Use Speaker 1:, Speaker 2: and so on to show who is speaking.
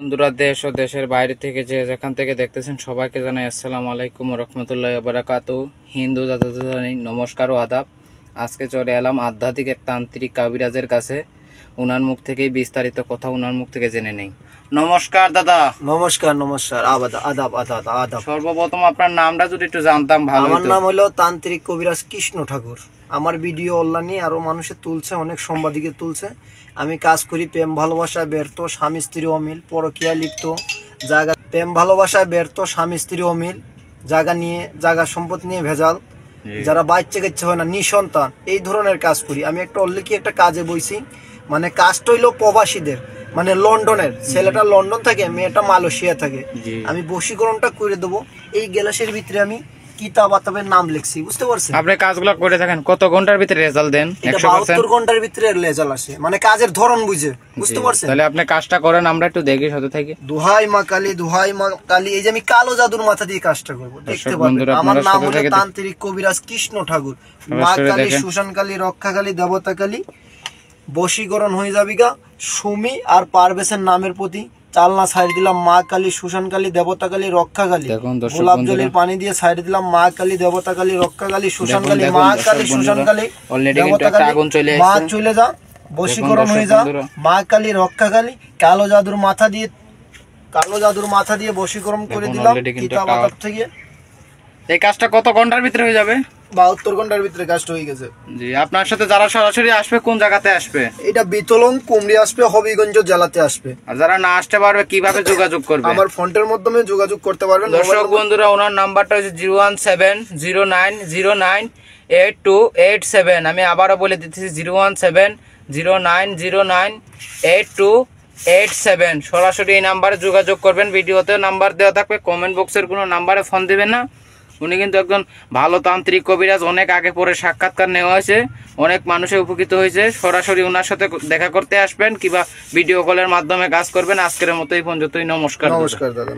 Speaker 1: বন্ধুরা, দেশ ও দেশের বাইরে থেকে যে যেখান থেকে দেখতেছেন সবাইকে জানাই আসসালামু আলাইকুম ওয়া রাহমাতুল্লাহি ওয়া বারাকাতুহু। হিন্দু জাতি জানাই নমস্কার ও আদাব। আজকে চলে এলাম আধ্যাত্মিক এক তান্ত্রিক কবিরাজের কাছে। ওনার মুখ থেকেই বিস্তারিত কথা ওনার মুখ থেকে জেনে নেই। নমস্কার দাদা।
Speaker 2: নমস্কার নমস্কার আদাব আদাব আদাব।
Speaker 1: সর্বপ্রথম আপনার নামটা যদি একটু জানতাম ভালো হতো।
Speaker 2: আমার নাম হলো তান্ত্রিক কবিরাজ কৃষ্ণ ঠাকুর। আমার ভিডিও অনলাইনে আরো মানুষে তুলছে, অনেক সাংবাদিকে তুলছে। আমি কাজ করি প্রেম ভালোবাসায় ব্যর্থ, স্বামী স্ত্রী অমিল, পরকীয়া লিপ্ত, জায়গা প্রেম ভালোবাসায় ব্যর্থ, স্বামী স্ত্রী অমিল, জায়গা সম্পদ নিয়ে ভেজাল, যারা বাচ্চা কাচ্চা হয় না, নিঃসন্তান, এই ধরনের কাজ করি। আমি একটা অলরেডি একটা কাজে বইছি, মানে কাজটা হইলো প্রবাসীদের, মানে লন্ডনের ছেলেটা লন্ডন থাকে, মেয়েটা মালয়েশিয়া থাকে। আমি বশীকরণটা করে দেবো। এই গ্লাসের ভিতরে আমি কিতাব আতাবের নাম লিখছি, বুঝতে পারছেন?
Speaker 1: আপনি কাজগুলো করে থাকেন, কত ঘন্টার ভিতরে রেজাল্ট দেন?
Speaker 2: 72 ঘন্টার ভিতরে রেজাল্ট আসে, মানে কাজের ধরন বুঝে, বুঝতে পারছেন?
Speaker 1: তাহলে আপনি কাজটা করেন, আমরা একটু দেখি সাথে থাকি।
Speaker 2: দোহাই মা কালী, দোহাই মা কালী। এই যে আমি কালো জাদুর মাথা দিয়ে কাজটা করবো, দেখতে পাবেন। আমার নাম হলো তান্ত্রিক কবিরাজ কৃষ্ণ ঠাকুর। মা কালী, সুশান কালী, রক্ষা কালী, দেবতা কালী, বশীকরণ হয়ে যাবি গা। সুমি আর পারভেজের নামের প্রতি চালনা সাইড দিলাম মা কালী, সুশান কালী, দেবতা কালী, রক্ষা কালী। গোলাপ জলের পানি দিয়ে সাইড দিলাম মা কালী, দেবতা কালী, রক্ষা কালী, সুশান কালী, মা কালী, সুশান কালী, দেবতা কালী। মা চলে যা, বশীকরণ হয়ে যা। মা কালী, রক্ষা কালী, কালো জাদুর মাথা দিয়ে বশীকরণ করে দিলাম কিতাব আতাব থেকে।
Speaker 1: এই কাজটা কত ঘন্টার ভিতরে হয়ে যাবে?
Speaker 2: 72 ঘন্টার ভিতরে কাজটা হয়ে গেছে।
Speaker 1: জি, আপনার সাথে যারা সরাসরি আসবে কোন জায়গাতে আসবে?
Speaker 2: এটা বিতলং কুমড়ি আসবে, হবিগঞ্জ জেলাতে আসবে।
Speaker 1: আর যারা না আসতে পারবে কিভাবে যোগাযোগ করবে?
Speaker 2: আমার ফোনের মাধ্যমে যোগাযোগ করতে পারবেন।
Speaker 1: দর্শক বন্ধুরা, ওনার নাম্বারটা হচ্ছে 01709098287। আমি আবারও বলে দিচ্ছি 01709098287। সরাসরি এই নাম্বারে যোগাযোগ করবেন। ভিডিওতে নাম্বার দেওয়া থাকবে, কমেন্ট বক্সের কোনো নাম্বারে ফোন দেবেন না। উনি কিন্তু একজন ভালো তান্ত্রিক কবিরাজ, অনেক আগে পরে সাক্ষাৎকার নেওয়া হয়েছে, অনেক মানুষের উপকৃত হয়েছে। সরাসরি ওনার সাথে দেখা করতে আসবেন কিংবা ভিডিও কলের মাধ্যমে কাজ করবেন। আজকের মতো এই পর্যন্তই। নমস্কার।
Speaker 2: নমস্কার দাদা।